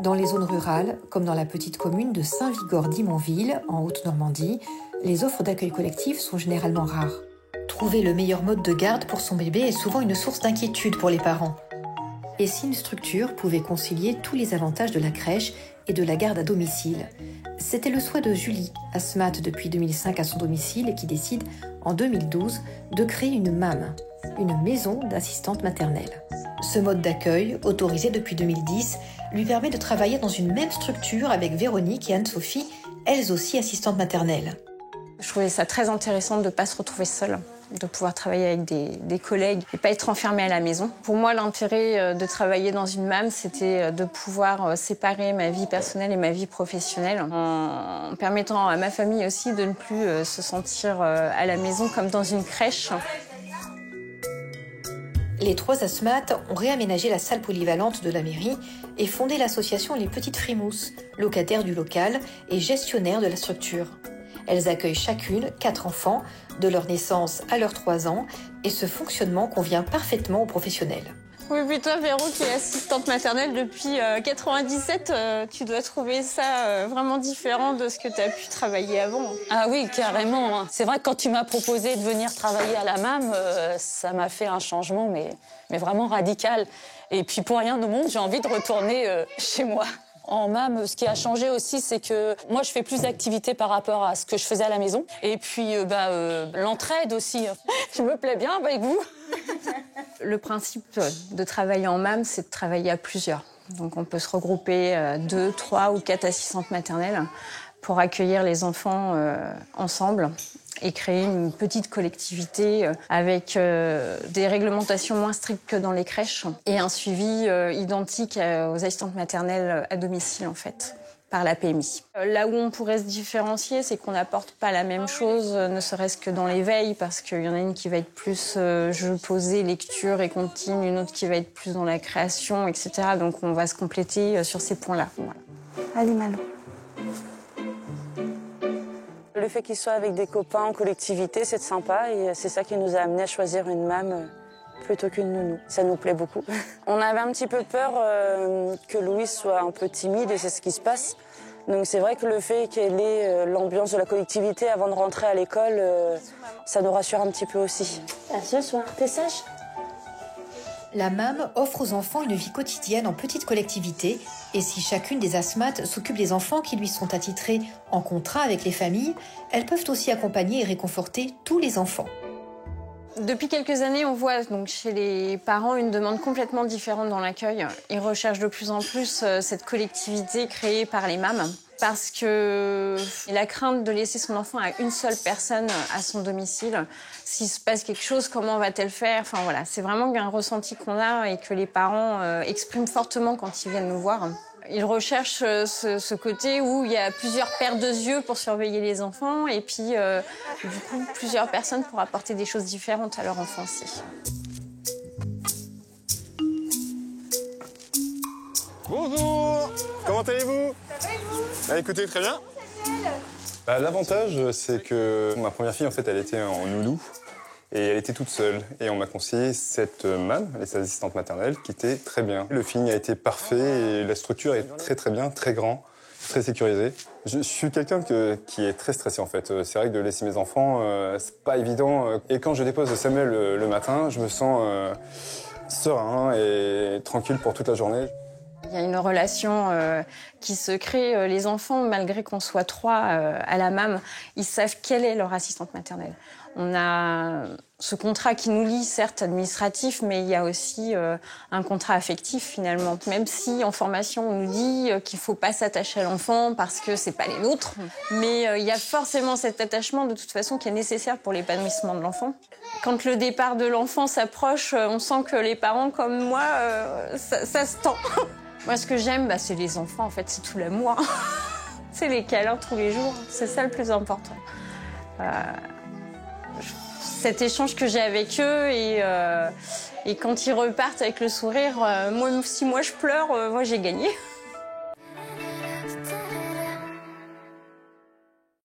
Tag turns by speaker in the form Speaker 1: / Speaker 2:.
Speaker 1: Dans les zones rurales, comme dans la petite commune de Saint-Vigor-d'Imonville, en Haute-Normandie, les offres d'accueil collectif sont généralement rares. Trouver le meilleur mode de garde pour son bébé est souvent une source d'inquiétude pour les parents. Et si une structure pouvait concilier tous les avantages de la crèche et de la garde à domicile? C'était le souhait de Julie, asthmate depuis 2005 à son domicile et qui décide, en 2012, de créer une MAM, une maison d'assistante maternelle. Ce mode d'accueil, autorisé depuis 2010, lui permet de travailler dans une même structure avec Véronique et Anne-Sophie, elles aussi assistantes maternelles.
Speaker 2: Je trouvais ça très intéressant de ne pas se retrouver seule, de pouvoir travailler avec des collègues et pas être enfermée à la maison. Pour moi, l'intérêt de travailler dans une MAM, c'était de pouvoir séparer ma vie personnelle et ma vie professionnelle en permettant à ma famille aussi de ne plus se sentir à la maison comme dans une crèche.
Speaker 1: Les 3 asthmates ont réaménagé la salle polyvalente de la mairie et fondé l'association Les Petites Frimousses, locataires du local et gestionnaires de la structure. Elles accueillent chacune 4 enfants, de leur naissance à leurs 3 ans, et ce fonctionnement convient parfaitement aux professionnels.
Speaker 2: Oui, puis toi, Véro, qui est assistante maternelle depuis 97, tu dois trouver ça vraiment différent de ce que tu as pu travailler avant.
Speaker 3: Ah oui, carrément. C'est vrai que quand tu m'as proposé de venir travailler à la MAM, ça m'a fait un changement, mais vraiment radical. Et puis pour rien au monde, j'ai envie de retourner chez moi. En MAM, ce qui a changé aussi, c'est que moi, je fais plus d'activités par rapport à ce que je faisais à la maison. Et puis, l'entraide aussi. Je me plais bien avec vous.
Speaker 2: Le principe de travailler en MAM, c'est de travailler à plusieurs. Donc, on peut se regrouper 2, 3 ou 4 assistantes maternelles pour accueillir les enfants ensemble et créer une petite collectivité avec des réglementations moins strictes que dans les crèches et un suivi identique aux assistantes maternelles à domicile, en fait, par la PMI. Là où on pourrait se différencier, c'est qu'on n'apporte pas la même chose, ne serait-ce que dans l'éveil, parce qu'il y en a une qui va être plus jeu posé, lecture et comptine, une autre qui va être plus dans la création, etc. Donc on va se compléter sur ces points-là. Voilà. Allez, Malo.
Speaker 4: Le fait qu'il soit avec des copains en collectivité, c'est sympa et c'est ça qui nous a amené à choisir une MAM plutôt qu'une nounou. Ça nous plaît beaucoup. On avait un petit peu peur que Louise soit un peu timide et c'est ce qui se passe. Donc c'est vrai que le fait qu'elle ait l'ambiance de la collectivité avant de rentrer à l'école, ça nous rassure un petit peu aussi.
Speaker 5: À ce soir, t'es sage ?
Speaker 1: La MAM offre aux enfants une vie quotidienne en petite collectivité et si chacune des asthmates s'occupe des enfants qui lui sont attitrés en contrat avec les familles, elles peuvent aussi accompagner et réconforter tous les enfants.
Speaker 2: Depuis quelques années, on voit donc chez les parents une demande complètement différente dans l'accueil. Ils recherchent de plus en plus cette collectivité créée par les MAM parce que la crainte de laisser son enfant à une seule personne à son domicile, s'il se passe quelque chose, comment va-t-elle faire? Enfin voilà, c'est vraiment un ressenti qu'on a et que les parents expriment fortement quand ils viennent nous voir. Ils recherchent ce côté où il y a plusieurs paires de yeux pour surveiller les enfants et puis du coup plusieurs personnes pour apporter des choses différentes à leur enfant aussi.
Speaker 6: Bonjour, comment allez-vous? Ça va et vous? Écoutez, très bien. L'avantage, c'est que ma première fille, en fait, elle était en nounou et elle était toute seule. Et on m'a conseillé cette MAM, les assistantes maternelles, qui était très bien. Le feeling a été parfait et la structure est très très bien, très grand, très sécurisé. Je suis quelqu'un qui est très stressé, en fait. C'est vrai que de laisser mes enfants, c'est pas évident. Et quand je dépose Samuel le matin, je me sens serein et tranquille pour toute la journée.
Speaker 2: Il y a une relation qui se crée. Les enfants, malgré qu'on soit 3 à la MAM, ils savent quelle est leur assistante maternelle. On a ce contrat qui nous lie, certes administratif, mais il y a aussi un contrat affectif finalement. Même si en formation on nous dit qu'il ne faut pas s'attacher à l'enfant parce que c'est pas les nôtres, mais il y a forcément cet attachement de toute façon qui est nécessaire pour l'épanouissement de l'enfant. Quand le départ de l'enfant s'approche, on sent que les parents comme moi, ça se tend. Moi, ce que j'aime, c'est les enfants, en fait, c'est tout l'amour. C'est les câlins tous les jours, c'est ça le plus important. Cet échange que j'ai avec eux et quand ils repartent avec le sourire, moi, si moi je pleure, moi j'ai gagné.